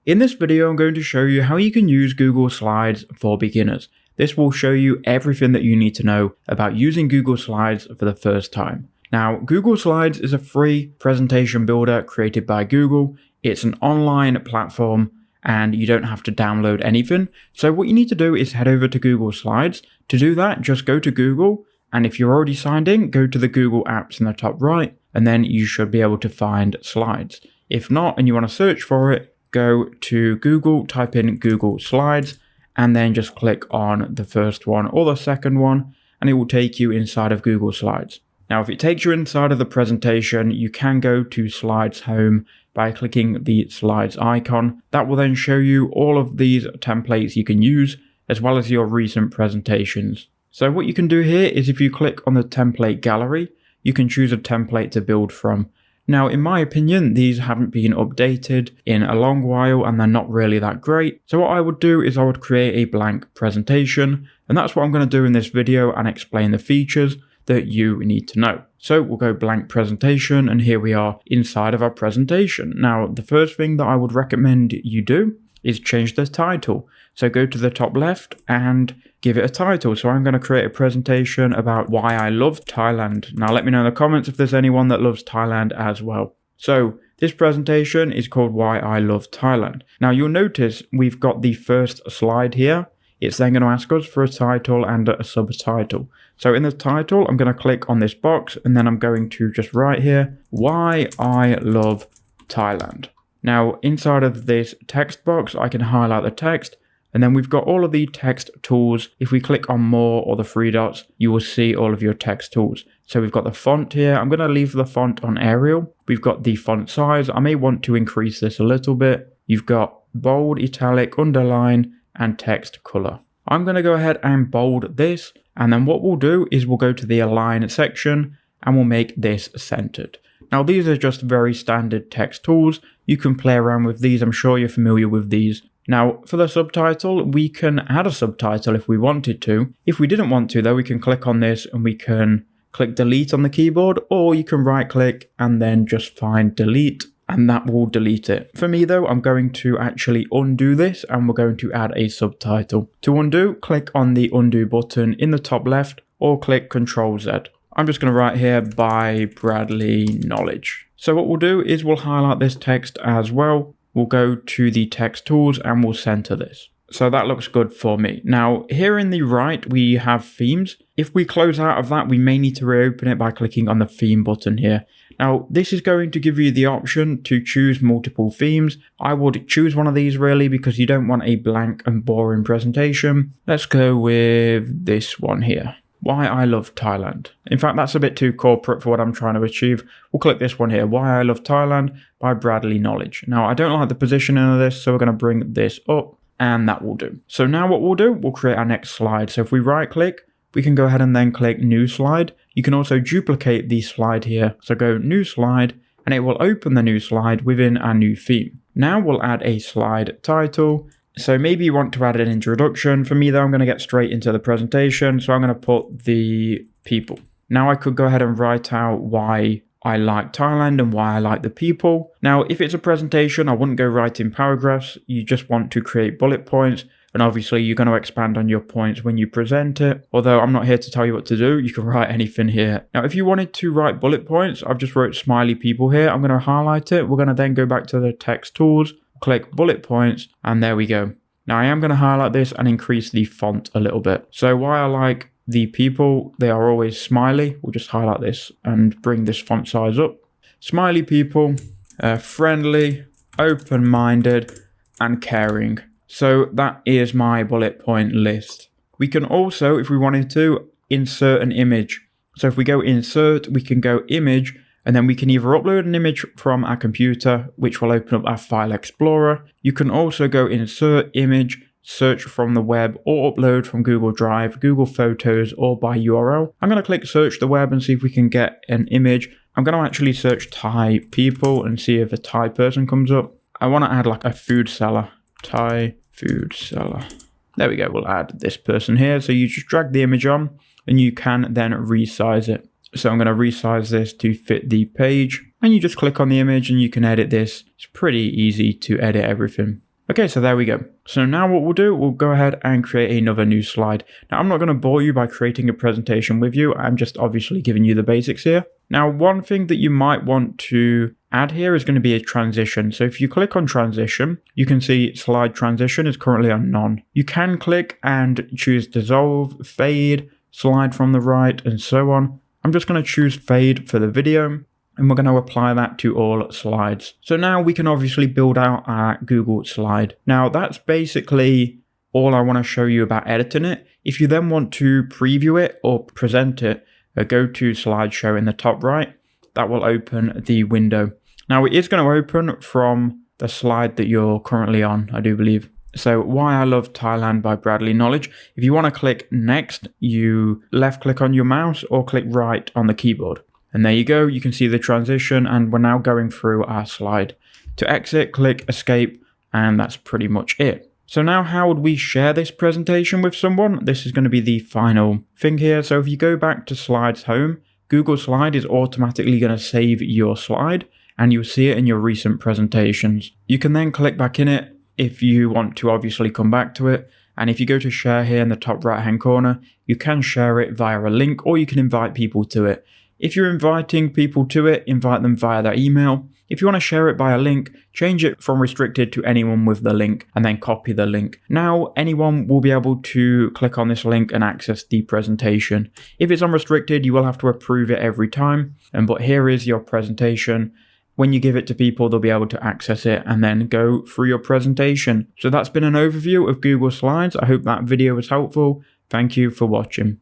In this video, I'm going to show you how you can use Google Slides for beginners. This will show you everything that you need to know about using Google Slides for the first time. Now, Google Slides is a free presentation builder created by Google. It's an online platform and you don't have to download anything. So what you need to do is head over to Google Slides. To do that, just go to Google, and if you're already signed in, go to the Google apps in the top right, and then you should be able to find Slides. If not, and you want to search for it, go to Google, type in Google Slides, and then just click on the first one or the second one, and it will take you inside of Google Slides. Now, if it takes you inside of the presentation, you can go to Slides Home by clicking the Slides icon. That will then show you all of these templates you can use, as well as your recent presentations. So what you can do here is if you click on the template gallery, you can choose a template to build from. Now, in my opinion, these haven't been updated in a long while and they're not really that great. So what I would do is I would create a blank presentation, and that's what I'm going to do in this video and explain the features that you need to know. So we'll go blank presentation, and here we are inside of our presentation. Now, the first thing that I would recommend you do is change the title. So go to the top left and give it a title. So I'm going to create a presentation about why I love Thailand. Now let me know in the comments if there's anyone that loves Thailand as well. So this presentation is called Why I Love Thailand. Now you'll notice we've got the first slide here. It's then going to ask us for a title and a subtitle. So in the title, I'm going to click on this box, and then I'm going to just write here, Why I Love Thailand. Now, inside of this text box, I can highlight the text, and then we've got all of the text tools. If we click on more or the three dots, you will see all of your text tools. So we've got the font here. I'm going to leave the font on Arial. We've got the font size. I may want to increase this a little bit. You've got bold, italic, underline, and text color. I'm going to go ahead and bold this, and then what we'll do is we'll go to the align section and we'll make this centered. Now these are just very standard text tools. You can play around with these. I'm sure you're familiar with these. Now for the subtitle, we can add a subtitle if we wanted to. If we didn't want to though, we can click on this and we can click delete on the keyboard, or you can right click and then just find delete, and that will delete it. For me though, I'm going to actually undo this and we're going to add a subtitle. To undo, click on the undo button in the top left or click Ctrl Z. I'm just going to write here by Bradley Knowledge. So what we'll do is we'll highlight this text as well. We'll go to the text tools and we'll center this. So that looks good for me. Now here in the right, we have themes. If we close out of that, we may need to reopen it by clicking on the theme button here. Now, this is going to give you the option to choose multiple themes. I would choose one of these really because you don't want a blank and boring presentation. Let's go with this one here. Why I Love Thailand. In fact, that's a bit too corporate for what I'm trying to achieve. We'll click this one here, Why I Love Thailand by Bradley Knowledge. Now, I don't like the positioning of this, so we're going to bring this up, and that will do. So now what we'll do, we'll create our next slide. So if we right click, we can go ahead and then click New Slide. You can also duplicate the slide here. So go New Slide, and it will open the new slide within our new theme. Now we'll add a slide title. So maybe you want to add an introduction. For me though, I'm going to get straight into the presentation. So I'm going to put the people. Now I could go ahead and write out why I like Thailand and why I like the people. Now, if it's a presentation, I wouldn't go writing paragraphs. You just want to create bullet points. And obviously you're going to expand on your points when you present it. Although I'm not here to tell you what to do. You can write anything here. Now, if you wanted to write bullet points, I've just wrote smiley people here. I'm going to highlight it. We're going to then go back to the text tools, click bullet points, and there we go. Now I am going to highlight this and increase the font a little bit. So why I like the people, they are always smiley. We'll just highlight this and bring this font size up. Smiley people, friendly, open-minded, and caring. So that is my bullet point list. We can also, if we wanted to, insert an image. So if we go insert, we can go image, and then we can either upload an image from our computer, which will open up our file explorer. You can also go insert image, search from the web, or upload from Google Drive, Google Photos, or by URL. I'm going to click search the web and see if we can get an image. I'm going to actually search Thai people and see if a Thai person comes up. I want to add like a food seller. Thai food seller. There we go. We'll add this person here. So you just drag the image on and you can then resize it. So I'm going to resize this to fit the page, and you just click on the image and you can edit this. It's pretty easy to edit everything. Okay, so there we go. So now what we'll do, we'll go ahead and create another new slide. Now I'm not going to bore you by creating a presentation with you. I'm just obviously giving you the basics here. Now, one thing that you might want to add here is going to be a transition. So if you click on transition, you can see slide transition is currently on none. You can click and choose dissolve, fade, slide from the right, and so on. I'm just going to choose fade for the video, and we're going to apply that to all slides. So now we can obviously build out our Google slide. Now that's basically all I want to show you about editing it. If you then want to preview it or present it, go to slideshow in the top right. That will open the window. Now it is going to open from the slide that you're currently on, I do believe. So Why I Love Thailand by Bradley Knowledge. If you want to click next, you left click on your mouse or click right on the keyboard. And there you go, you can see the transition, and we're now going through our slide. To exit, click escape, and that's pretty much it. So now how would we share this presentation with someone? This is going to be the final thing here. So if you go back to Slides Home, Google Slide is automatically going to save your slide, and you'll see it in your recent presentations. You can then click back in it if you want to obviously come back to it. And if you go to share here in the top right hand corner, you can share it via a link, or you can invite people to it. If you're inviting people to it, invite them via their email. If you want to share it by a link, change it from restricted to anyone with the link, and then copy the link. Now anyone will be able to click on this link and access the presentation. If it's unrestricted, you will have to approve it every time. But here is your presentation. When you give it to people, they'll be able to access it and then go through your presentation. So that's been an overview of Google Slides. I hope that video was helpful. Thank you for watching.